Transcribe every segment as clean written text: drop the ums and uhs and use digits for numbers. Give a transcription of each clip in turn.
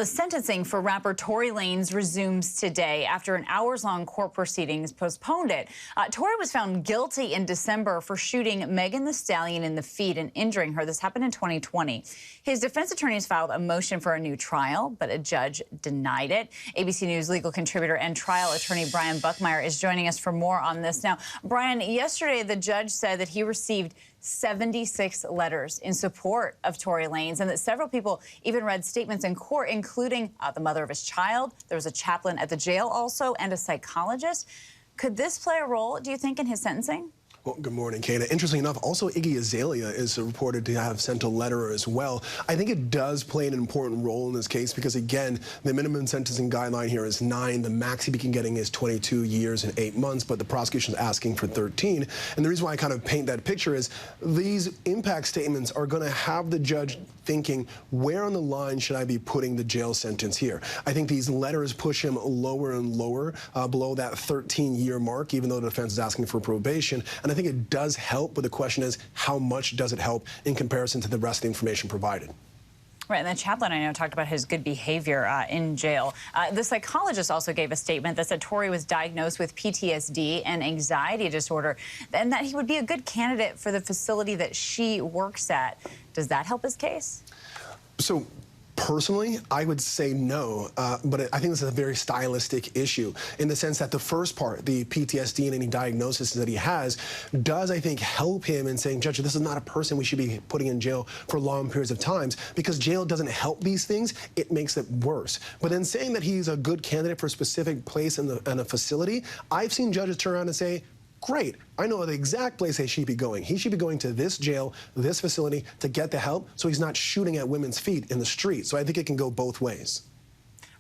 The sentencing for rapper Tory Lanez resumes today after an hours-long court proceedings postponed it. Tory was found guilty in December for shooting Megan Thee Stallion in the feet and injuring her. This happened in 2020. His defense attorneys filed a motion for a new trial, but a judge denied it. ABC News legal contributor and trial attorney Brian Buckmeyer is joining us for more on this. Now, Brian, yesterday the judge said that he received 76 letters in support of Tory Lanez, and that several people even read statements in court, including the mother of his child. There was a chaplain at the jail also, and a psychologist. Could this play a role, do you think, in his sentencing? Well, good morning, Kana. Interestingly enough, also Iggy Azalea is reported to have sent a letter as well. I think it does play an important role in this case because, again, the minimum sentencing guideline here is 9. The max he can getting is 22 years and 8 months, but the prosecution is asking for 13. And the reason why I kind of paint that picture is these impact statements are going to have the judge thinking, where on the line should I be putting the jail sentence here? I think these letters push him lower and lower below that 13-year mark, even though the defense is asking for probation. And I think it does help, but the question is, how much does it help in comparison to the rest of the information provided? Right, and the chaplain, I know, talked about his good behavior in jail. The psychologist also gave a statement that said Tory was diagnosed with PTSD and anxiety disorder, and that he would be a good candidate for the facility that she works at. Does that help his case? So, personally, I would say no, but I think this is a very stylistic issue in the sense that the first part, the PTSD and any diagnosis that he has, does, I think, help him in saying, Judge, this is not a person we should be putting in jail for long periods of times, because jail doesn't help these things, it makes it worse. But in saying that he's a good candidate for a specific place in a facility, I've seen judges turn around and say, great, I know the exact place he should be going. He should be going to this jail, this facility, to get the help so he's not shooting at women's feet in the street. So I think it can go both ways.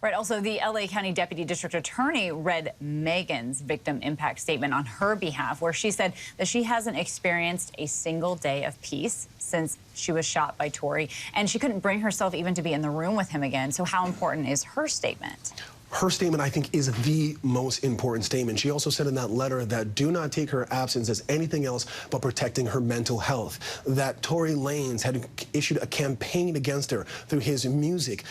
Right. Also, the L.A. County Deputy District Attorney read Megan's victim impact statement on her behalf, where she said that she hasn't experienced a single day of peace since she was shot by Tory, and she couldn't bring herself even to be in the room with him again. So how important is her statement? Her statement, I think, is the most important statement. She also said in that letter that do not take her absence as anything else but protecting her mental health. That Tory Lanez had issued a campaign against her through his music,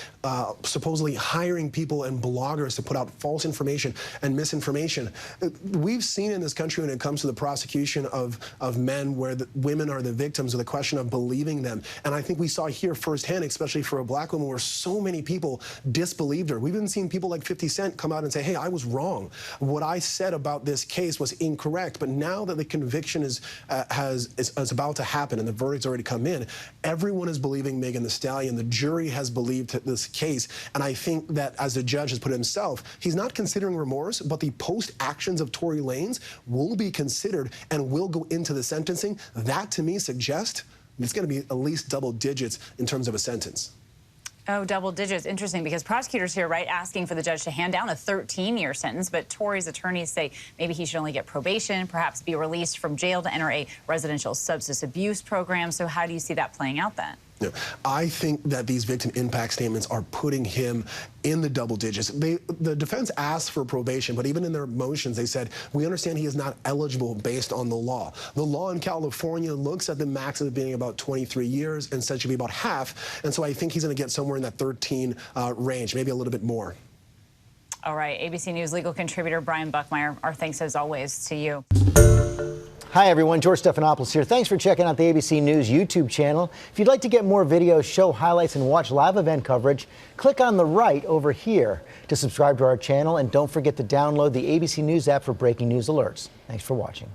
supposedly hiring people and bloggers to put out false information and misinformation. We've seen in this country when it comes to the prosecution of men where the women are the victims of the question of believing them. And I think we saw here firsthand, especially for a black woman, where so many people disbelieved her. We've even seen people like 50 Cent come out and say, hey, I was wrong. What I said about this case was incorrect. But now that the conviction is about to happen and the verdict's already come in, everyone is believing Megan Thee Stallion. The jury has believed this case. And I think that, as the judge has put it himself, he's not considering remorse, but the post-actions of Tory Lanez will be considered and will go into the sentencing. That, to me, suggests it's going to be at least double digits in terms of a sentence. Oh, double digits. Interesting, because prosecutors here, right, asking for the judge to hand down a 13-year sentence, but Tory's attorneys say maybe he should only get probation, perhaps be released from jail to enter a residential substance abuse program. So how do you see that playing out then? Yeah. I think that these victim impact statements are putting him in the double digits. The defense asked for probation, but even in their motions, they said, we understand he is not eligible based on the law. The law in California looks at the max as being about 23 years and said it should be about half. And so I think he's going to get somewhere in that 13 range, maybe a little bit more. All right. ABC News legal contributor Brian Buckmeyer, our thanks as always to you. Hi, everyone. George Stephanopoulos here. Thanks for checking out the ABC News YouTube channel. If you'd like to get more videos, show highlights, and watch live event coverage, click on the right over here to subscribe to our channel. And don't forget to download the ABC News app for breaking news alerts. Thanks for watching.